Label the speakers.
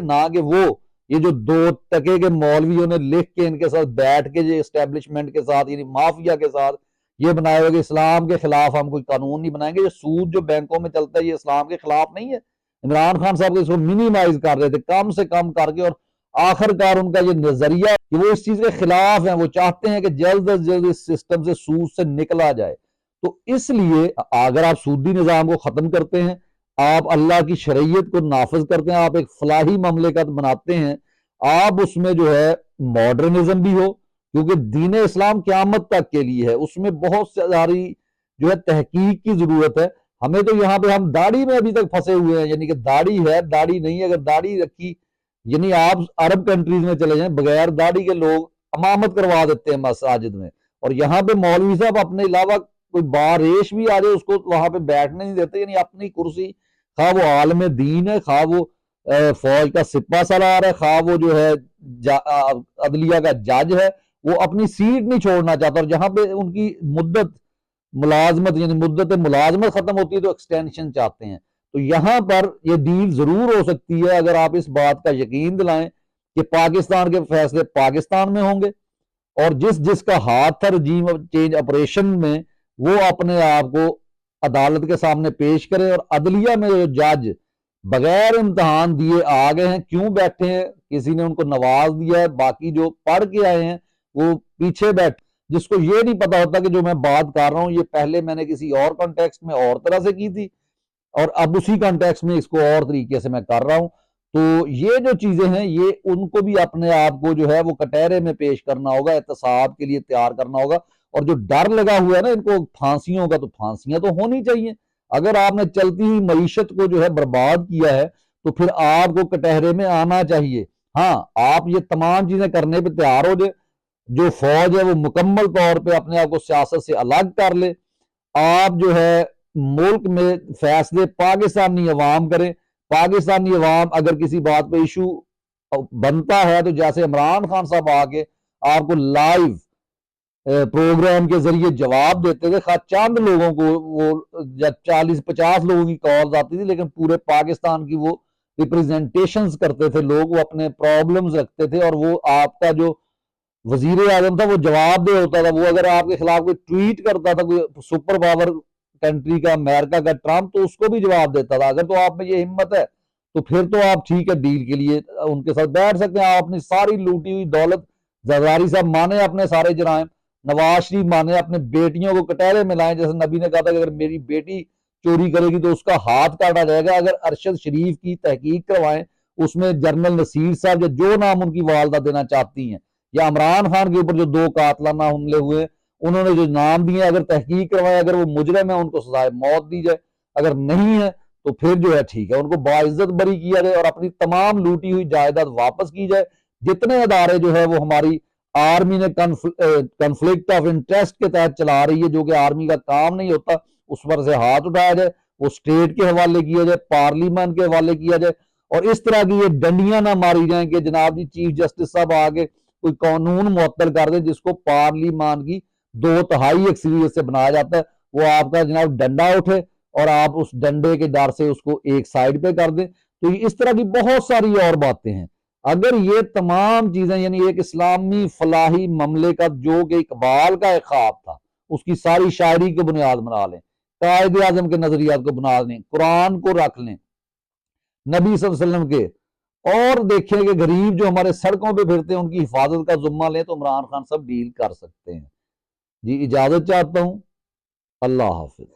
Speaker 1: نہ کہ وہ یہ جو 2 کے مولویوں نے لکھ کے ان کے ساتھ بیٹھ کے یہ اسٹیبلشمنٹ کے ساتھ یعنی مافیا کے ساتھ یہ بنایا ہوا کہ اسلام کے خلاف ہم کوئی قانون نہیں بنائیں گے. یہ سود جو بینکوں میں چلتا ہے یہ اسلام کے خلاف نہیں ہے. عمران خان صاحب کو اس کو منیمائز کر رہے تھے کم سے کم کر کے, اور آخر کار ان کا یہ نظریہ کہ وہ اس چیز کے خلاف ہیں. وہ چاہتے ہیں کہ جلد از جلد اس سسٹم سے سود سے نکلا جائے. تو اس لیے اگر آپ سودی نظام کو ختم کرتے ہیں, آپ اللہ کی شریعت کو نافذ کرتے ہیں, آپ ایک فلاحی مملکت بناتے ہیں, آپ اس میں جو ہے ماڈرنزم بھی ہو, کیونکہ دین اسلام قیامت تک کے لیے ہے, اس میں بہت ساری جو ہے تحقیق کی ضرورت ہے. ہمیں تو یہاں پہ ہم داڑھی میں ابھی تک پھنسے ہوئے ہیں, یعنی کہ داڑھی ہے داڑھی نہیں. اگر داڑھی رکھی, یعنی آپ عرب کنٹریز میں چلے جائیں, بغیر داڑھی کے لوگ امامت کروا دیتے ہیں مساجد میں, اور یہاں پہ مولوی صاحب اپنے علاوہ کوئی باریش بھی آ جائے اس کو وہاں پہ بیٹھنے نہیں دیتے. یعنی اپنی کرسی, خواہ وہ عالم دین ہے, خواہ وہ فوج کا سپہ سالار ہے, خواہ وہ جو ہے عدلیہ کا جج ہے, وہ اپنی سیٹ نہیں چھوڑنا چاہتا. اور جہاں پہ ان کی مدت ملازمت یعنی مدت ملازمت ختم ہوتی ہے تو ایکسٹینشن چاہتے ہیں. تو یہاں پر یہ ڈیل ضرور ہو سکتی ہے اگر آپ اس بات کا یقین دلائیں کہ پاکستان کے فیصلے پاکستان میں ہوں گے, اور جس کا ہاتھ تھا رجیم چینج آپریشن میں وہ اپنے آپ کو عدالت کے سامنے پیش کرے. اور عدلیہ میں جو جج بغیر امتحان دیے آ گئے ہیں, کیوں بیٹھے ہیں, کسی نے ان کو نواز دیا ہے, باقی جو پڑھ کے آئے ہیں وہ پیچھے بیٹھے, جس کو یہ نہیں پتا ہوتا کہ جو میں بات کر رہا ہوں یہ پہلے میں نے کسی اور کانٹیکسٹ میں اور طرح سے کی تھی, اور اب اسی کانٹیکسٹ میں اس کو اور طریقے سے میں کر رہا ہوں. تو یہ جو چیزیں ہیں یہ ان کو بھی اپنے آپ کو جو ہے وہ کٹہرے میں پیش کرنا ہوگا, احتساب کے لیے تیار کرنا ہوگا. اور جو ڈر لگا ہوا ہے نا ان کو پھانسیوں کا, تو پھانسیاں تو ہونی چاہیے. اگر آپ نے چلتی ہوئی معیشت کو جو ہے برباد کیا ہے تو پھر آپ کو کٹہرے میں آنا چاہیے. ہاں, آپ یہ تمام چیزیں کرنے پہ تیار ہو جائے, جو فوج ہے وہ مکمل طور پہ اپنے آپ کو سیاست سے الگ کر لے, آپ جو ہے ملک میں فیصلے پاکستانی عوام کریں. پاکستانی عوام اگر کسی بات پہ ایشو بنتا ہے تو جیسے عمران خان صاحب آ کے آپ کو لائیو پروگرام کے ذریعے جواب دیتے تھے, خواہ چند لوگوں کو وہ 40-50 لوگوں کی کالز آتی تھی, لیکن پورے پاکستان کی وہ ریپریزنٹیشنز کرتے تھے لوگ, وہ اپنے پرابلمز رکھتے تھے, اور وہ آپ کا جو وزیر اعظم تھا وہ جواب دہ ہوتا تھا. وہ اگر آپ کے خلاف کوئی ٹویٹ کرتا تھا کوئی سپر پاور کنٹری کا, امریکہ کا ٹرمپ, تو اس کو بھی جواب دیتا تھا. اگر تو آپ میں یہ ہمت ہے تو پھر تو آپ ٹھیک ہے ڈیل کے لیے ان کے ساتھ بیٹھ سکتے ہیں. آپ اپنی ساری لوٹی ہوئی دولت, زرداری صاحب مانے اپنے سارے جرائم, نواز شریف مانے اپنے بیٹیوں کو کٹہرے میں لائیں, جیسے نبی نے کہا تھا کہ اگر میری بیٹی چوری کرے گی تو اس کا ہاتھ کاٹا جائے گا. اگر ارشد شریف کی تحقیق کروائیں, اس میں جنرل نصیر صاحب یا جو نام ان کی والدہ دینا چاہتی ہیں, یا عمران خان کے اوپر جو 2 قاتلانہ حملے ہوئے انہوں نے جو نام دیے, اگر تحقیق کروائے, اگر وہ مجرم ہے ان کو سزائے موت دی جائے, اگر نہیں ہے تو پھر جو ہے ٹھیک ہے ان کو باعزت بری کیا جائے اور اپنی تمام لوٹی ہوئی جائیداد واپس کی جائے. جتنے ادارے جو ہے وہ ہماری آرمی نے کنفلکٹ آف انٹرسٹ کے تحت چلا رہی ہے, جو کہ آرمی کا کام نہیں ہوتا, اس پر سے ہاتھ اٹھایا جائے, وہ اسٹیٹ کے حوالے کیا جائے, پارلیمنٹ کے حوالے کیا جائے, اور اس طرح کی یہ ڈنڈیاں نہ ماری جائیں کہ جناب جی چیف جسٹس صاحب آگے کوئی قانون معطل کر دے جس کو پارلیمان کی 2/3 اکثریت سے بنایا جاتا ہے, وہ آپ کا جناب ڈنڈا اٹھے اور آپ اس ڈنڈے کے ڈر سے اس کو ایک سائڈ پہ کر دیں. تو اس طرح کی بہت ساری اور باتیں ہیں. اگر یہ تمام چیزیں یعنی ایک اسلامی فلاحی مملکت جو کہ اقبال کا ایک خواب تھا, اس کی ساری شاعری کو بنیاد بنا لیں, قائد اعظم کے نظریات کو بنا لیں, قرآن کو رکھ لیں, نبی صلی اللہ علیہ وسلم کے, اور دیکھیں کہ غریب جو ہمارے سڑکوں پہ پھرتے ہیں ان کی حفاظت کا ذمہ لیں, تو عمران خان صاحب ڈیل کر سکتے ہیں. جی اجازت چاہتا ہوں, اللہ حافظ.